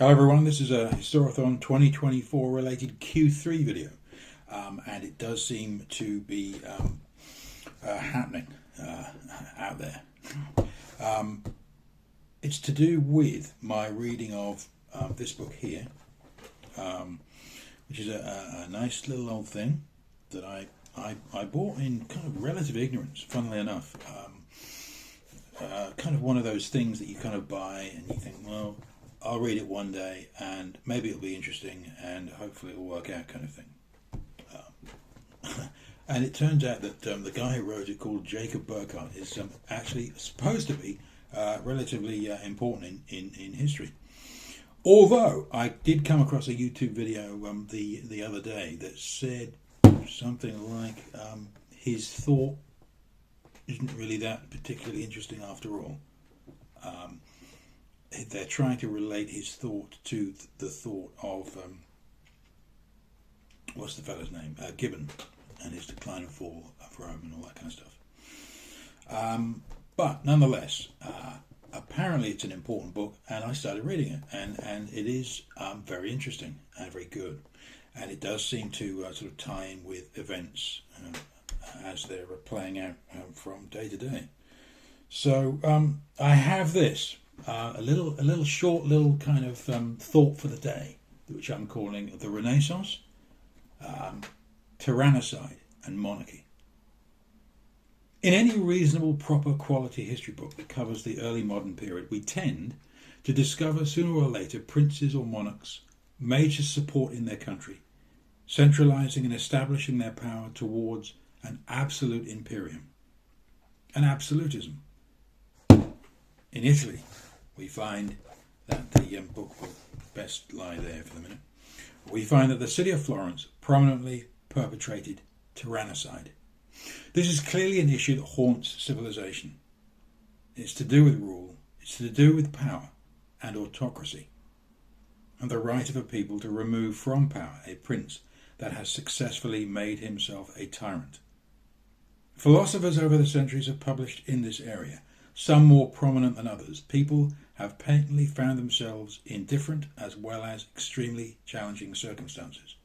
Hello everyone, this is a Historathon 2024 related Q3 video, and it does seem to be happening out there. It's to do with my reading of this book here, which is a nice little old thing that I bought in kind of relative ignorance, funnily enough. Kind of one of those things that you kind of buy and you think, well, I'll read it one day and maybe it'll be interesting and hopefully it'll work out, kind of thing. And it turns out that the guy who wrote it, called Jacob Burckhardt, is actually supposed to be relatively important in history. Although I did come across a YouTube video the other day that said something like his thought isn't really that particularly interesting after all. They're trying to relate his thought to the thought of what's the fellow's name? Gibbon, and his decline and fall of Rome and all that kind of stuff. But nonetheless, apparently it's an important book, and I started reading it, and it is very interesting and very good, and it does seem to sort of tie in with events as they're playing out from day to day. So I have this. A little short little kind of thought for the day, which I'm calling the Renaissance, Tyrannicide and Monarchy. In any reasonable, proper quality history book that covers the early modern period, we tend to discover sooner or later princes or monarchs, major support in their country, centralizing and establishing their power towards an absolute imperium, an absolutism. In Italy, we find that the book will best lie there for the minute. We find that the city of Florence prominently perpetrated tyrannicide. This is clearly an issue that haunts civilization. It's to do with rule, it's to do with power and autocracy, and the right of a people to remove from power a prince that has successfully made himself a tyrant. Philosophers over the centuries have published in this area, some more prominent than others. People have patently found themselves in different as well as extremely challenging circumstances.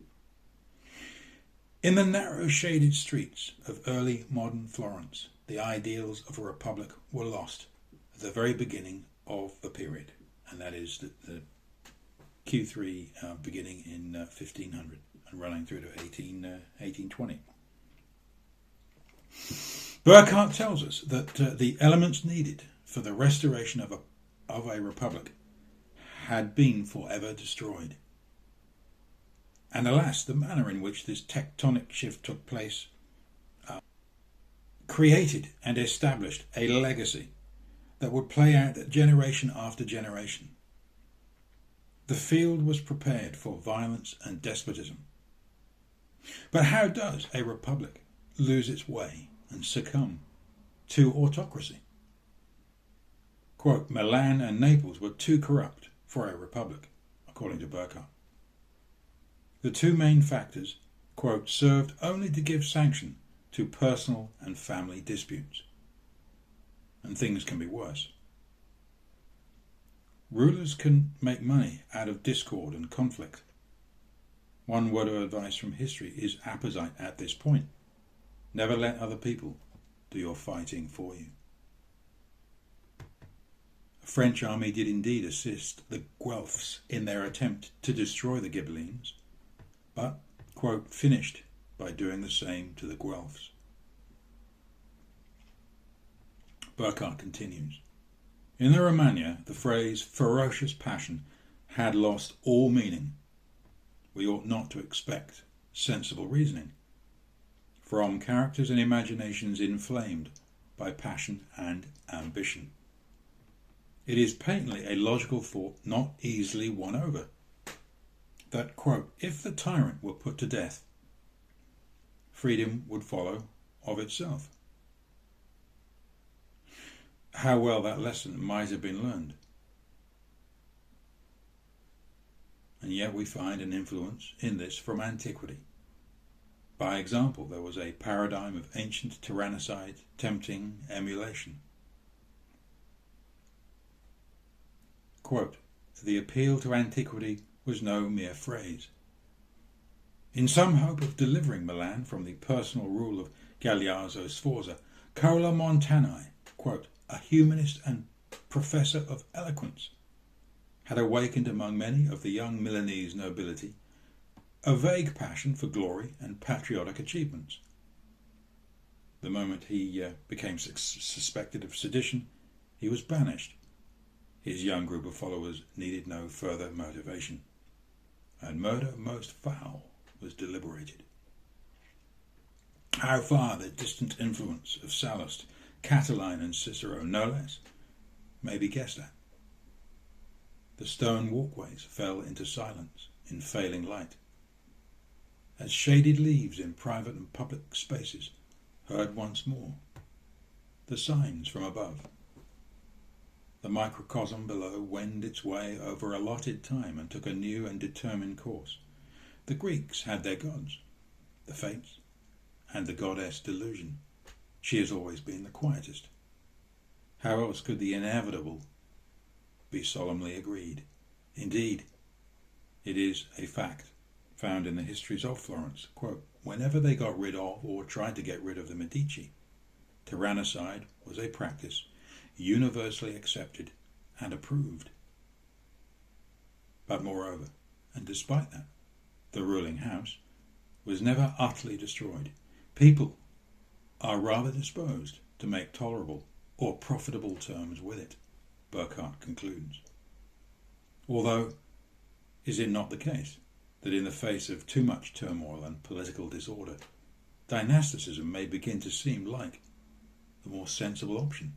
In the narrow shaded streets of early modern Florence, the ideals of a republic were lost at the very beginning of the period, and that is the Q3 beginning in 1500 and running through to 1820. Burckhardt tells us that the elements needed for the restoration of a republic had been forever destroyed. And alas, the manner in which this tectonic shift took place created and established a legacy that would play out generation after generation. The field was prepared for violence and despotism. But how does a republic lose its way and succumb to autocracy? Quote, Milan and Naples were too corrupt for a republic, according to Burckhardt. The two main factors, quote, served only to give sanction to personal and family disputes. And things can be worse. Rulers can make money out of discord and conflict. One word of advice from history is apposite at this point. Never let other people do your fighting for you. The French army did indeed assist the Guelphs in their attempt to destroy the Ghibellines, but, quote, finished by doing the same to the Guelphs. Burckhardt continues. In the Romagna, the phrase ferocious passion had lost all meaning. We ought not to expect sensible reasoning from characters and imaginations inflamed by passion and ambition. It is patently a logical thought not easily won over, that, quote, if the tyrant were put to death, freedom would follow of itself. How well that lesson might have been learned. And yet we find an influence in this from antiquity. By example, there was a paradigm of ancient tyrannicide tempting emulation. Quote, the appeal to antiquity was no mere phrase. In some hope of delivering Milan from the personal rule of Galeazzo Sforza, Carlo Montani, quote, a humanist and professor of eloquence, had awakened among many of the young Milanese nobility a vague passion for glory and patriotic achievements. The moment he became suspected of sedition, he was banished. His young group of followers needed no further motivation, and murder most foul was deliberated. How far the distant influence of Sallust, Catiline and Cicero, no less, may be guessed at. The stone walkways fell into silence in failing light, as shaded leaves in private and public spaces heard once more the signs from above. The microcosm below wended its way over allotted time and took a new and determined course. The Greeks had their gods, the Fates, and the goddess Delusion. She has always been the quietest. How else could the inevitable be solemnly agreed? Indeed, it is a fact found in the histories of Florence. Quote, whenever they got rid of or tried to get rid of the Medici, tyrannicide was a practice universally accepted and approved. But moreover, and despite that, the ruling house was never utterly destroyed. People are rather disposed to make tolerable or profitable terms with it, Burckhardt concludes. Although, is it not the case that in the face of too much turmoil and political disorder, dynasticism may begin to seem like the more sensible option?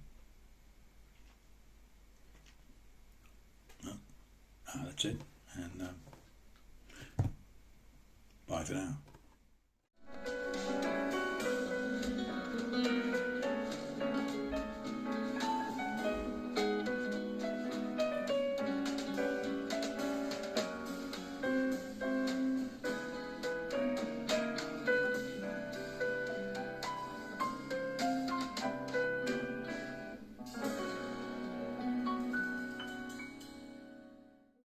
Well, that's it, and bye for now.